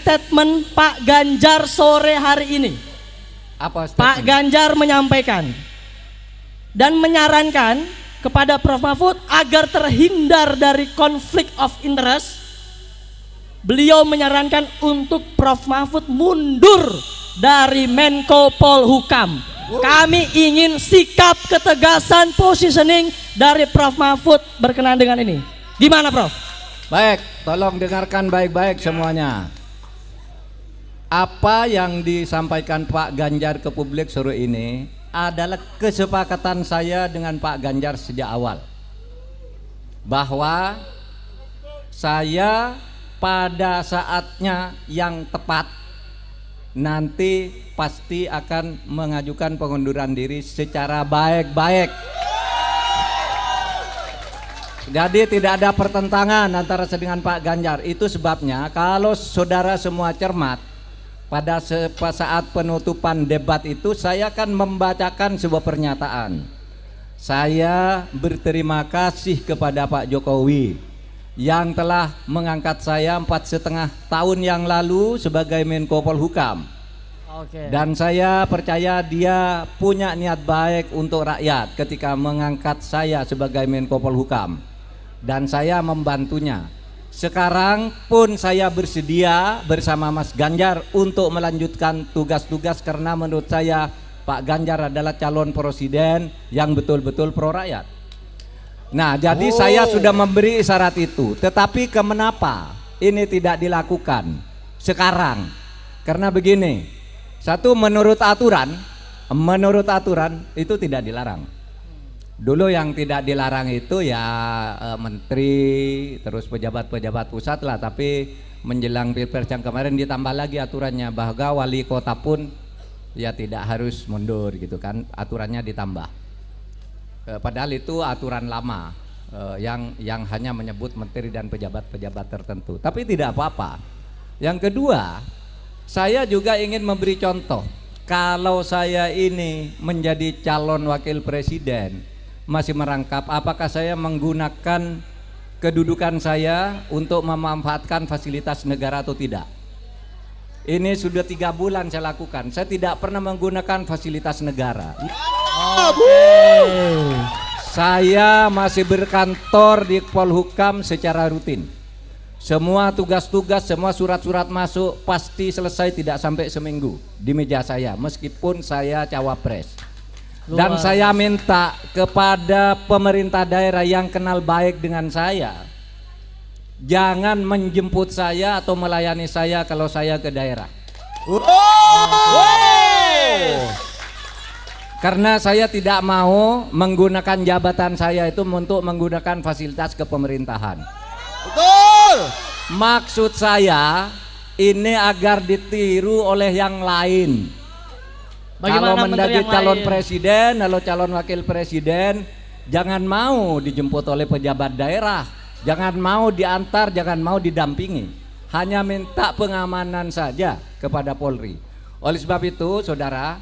statement Pak Ganjar sore hari ini. Apa statement? Pak Ganjar menyampaikan dan menyarankan kepada Prof Mahfud agar terhindar dari konflik of interest. Beliau menyarankan untuk Prof Mahfud mundur dari Menko Polhukam. Kami ingin sikap ketegasan positioning dari Prof Mahfud berkenaan dengan ini. Gimana Prof? Baik, tolong dengarkan baik-baik semuanya. Apa yang disampaikan Pak Ganjar ke publik sore ini adalah kesepakatan saya dengan Pak Ganjar sejak awal, bahwa saya pada saatnya yang tepat nanti pasti akan mengajukan pengunduran diri secara baik-baik. Jadi tidak ada pertentangan antara saya dengan Pak Ganjar. Itu sebabnya kalau saudara semua cermat, pada saat penutupan debat itu saya akan membacakan sebuah pernyataan. Saya berterima kasih kepada Pak Jokowi yang telah mengangkat saya 4,5 tahun yang lalu sebagai Menko Polhukam. Dan saya percaya dia punya niat baik untuk rakyat ketika mengangkat saya sebagai Menko Polhukam, dan saya membantunya. Sekarang pun saya bersedia bersama Mas Ganjar untuk melanjutkan tugas-tugas, karena menurut saya Pak Ganjar adalah calon presiden yang betul-betul pro rakyat. Nah, jadi saya sudah memberi isyarat itu. Tetapi kenapa ini tidak dilakukan sekarang? Karena begini, satu, menurut aturan itu tidak dilarang. Dulu yang tidak dilarang itu ya menteri, terus pejabat-pejabat pusat lah. Tapi menjelang Pilpres yang kemarin ditambah lagi aturannya, bahwa wali kota pun ya tidak harus mundur gitu kan, aturannya ditambah. Padahal itu aturan lama yang hanya menyebut menteri dan pejabat-pejabat tertentu. Tapi tidak apa-apa. Yang kedua, saya juga ingin memberi contoh. Kalau saya ini menjadi calon wakil presiden, masih merangkap apakah saya menggunakan kedudukan saya untuk memanfaatkan fasilitas negara atau tidak. Ini sudah 3 bulan saya lakukan. Saya tidak pernah menggunakan fasilitas negara. Saya masih berkantor di Polhukam secara rutin. Semua tugas-tugas, semua surat-surat masuk pasti selesai tidak sampai seminggu di meja saya, meskipun saya cawapres. Dan saya minta kepada pemerintah daerah yang kenal baik dengan saya, jangan menjemput saya atau melayani saya kalau saya ke daerah. Karena saya tidak mau menggunakan jabatan saya itu untuk menggunakan fasilitas kepemerintahan. Betul. Maksud saya ini agar ditiru oleh yang lain. Kalau menjadi calon presiden, kalau calon wakil presiden, jangan mau dijemput oleh pejabat daerah, jangan mau diantar, jangan mau didampingi, hanya minta pengamanan saja kepada Polri. Oleh sebab itu, saudara,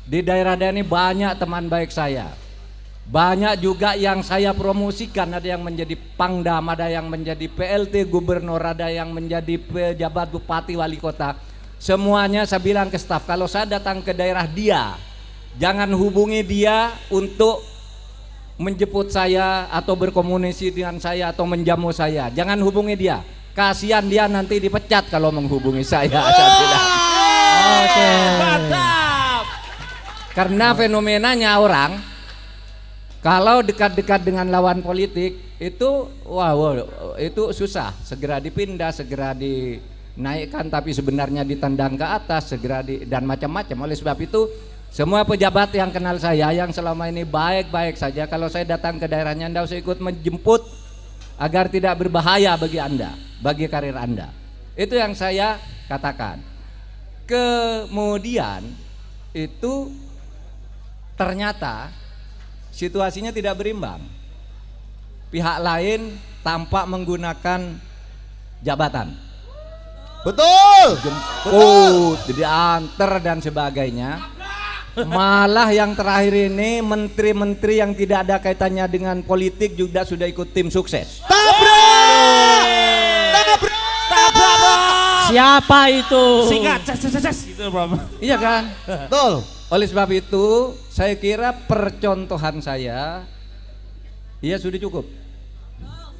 di daerah-daerah ini banyak teman baik saya, banyak juga yang saya promosikan. Ada yang menjadi pangdam, ada yang menjadi PLT gubernur, ada yang menjadi pejabat bupati wali kota. Semuanya saya bilang ke staf, kalau saya datang ke daerah dia, jangan hubungi dia untuk menjemput saya atau berkomunikasi dengan saya atau menjamu saya. Jangan hubungi dia, kasihan dia nanti dipecat kalau menghubungi saya. Saya bilang. Mantap. Karena fenomenanya orang kalau dekat-dekat dengan lawan politik itu itu susah, segera dipindah, segera dinaikkan, tapi sebenarnya ditendang ke atas, dan macam-macam. Oleh sebab itu, semua pejabat yang kenal saya yang selama ini baik-baik saja, kalau saya datang ke daerahnya, Anda usah ikut menjemput agar tidak berbahaya bagi Anda, bagi karir Anda. Itu yang saya katakan. Kemudian itu ternyata situasinya tidak berimbang. Pihak lain tampak menggunakan jabatan. Betul. Jemput, diantar dan sebagainya. Malah yang terakhir ini menteri-menteri yang tidak ada kaitannya dengan politik juga sudah ikut tim sukses. Tabrak. Tabrak. Tabrak. Siapa itu? Singkat, ces gitu Prof. Iya kan? Betul. Oleh sebab itu, saya kira percontohan saya, ya sudah cukup.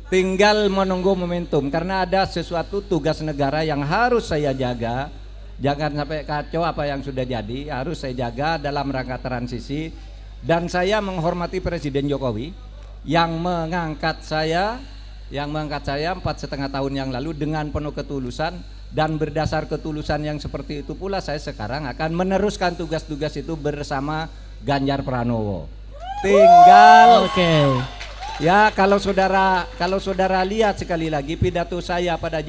Tinggal menunggu momentum, karena ada sesuatu tugas negara yang harus saya jaga. Jangan sampai kacau apa yang sudah jadi, harus saya jaga dalam rangka transisi. Dan saya menghormati Presiden Jokowi yang mengangkat saya 4,5 tahun yang lalu dengan penuh ketulusan, dan berdasar ketulusan yang seperti itu pula saya sekarang akan meneruskan tugas-tugas itu bersama Ganjar Pranowo. Tinggal ya kalau saudara lihat sekali lagi pidato saya pada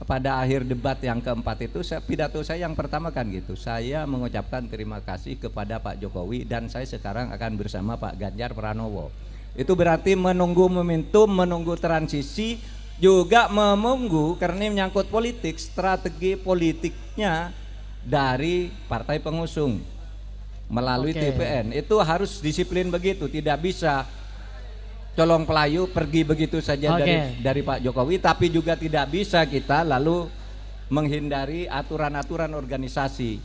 pada akhir debat yang keempat itu, pidato saya yang pertama kan gitu. Saya mengucapkan terima kasih kepada Pak Jokowi dan saya sekarang akan bersama Pak Ganjar Pranowo. Itu berarti menunggu momentum, menunggu transisi, juga menunggu karena ini menyangkut politik, strategi politiknya dari partai pengusung melalui TPN. Itu harus disiplin begitu, tidak bisa colong pelayu pergi begitu saja dari Pak Jokowi, tapi juga tidak bisa kita lalu menghindari aturan-aturan organisasi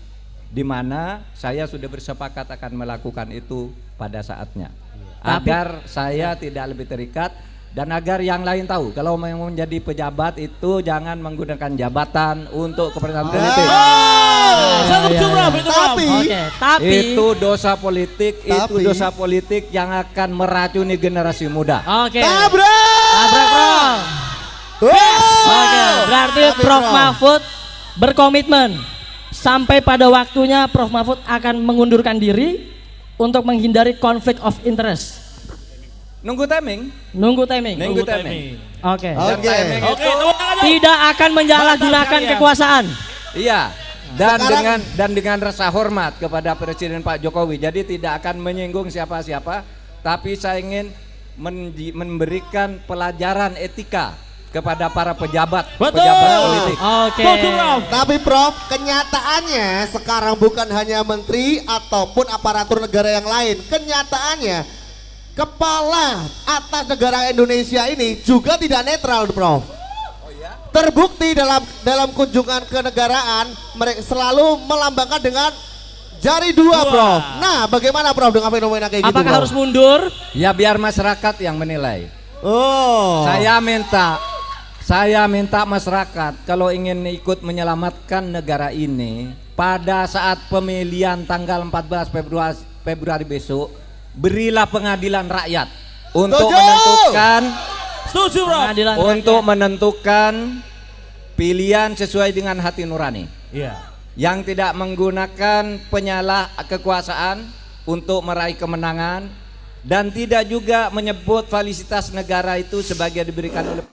di mana saya sudah bersepakat akan melakukan itu pada saatnya. Agar saya tidak lebih terikat dan agar yang lain tahu kalau mau menjadi pejabat itu jangan menggunakan jabatan untuk kepentingan politik. Tapi itu dosa politik, itu dosa politik yang akan meracuni generasi muda. Tabrak, Prof. Berarti Prof Mahfud berkomitmen sampai pada waktunya Prof Mahfud akan mengundurkan diri untuk menghindari konflik of interest. Nunggu timing. Oke. Timing itu tidak akan menyalahgunakan kekuasaan. iya. Dan dengan rasa hormat kepada Presiden Pak Jokowi. Jadi tidak akan menyinggung siapa-siapa, tapi saya ingin memberikan pelajaran etika kepada para pejabat politik. Tapi Prof, kenyataannya sekarang bukan hanya menteri ataupun aparatur negara yang lain. Kenyataannya kepala atas negara Indonesia ini juga tidak netral, Prof. Terbukti dalam kunjungan kenegaraan mereka selalu melambangkan dengan jari dua, Prof. Nah, bagaimana Prof dengan fenomena kayak gitu? Apakah harus mundur? Ya biar masyarakat yang menilai. Saya minta masyarakat kalau ingin ikut menyelamatkan negara ini pada saat pemilihan tanggal 14 Februari besok, berilah pengadilan rakyat untuk menentukan pilihan sesuai dengan hati nurani. Yang tidak menggunakan penyalah kekuasaan untuk meraih kemenangan dan tidak juga menyebut fasilitas negara itu sebagai diberikan oleh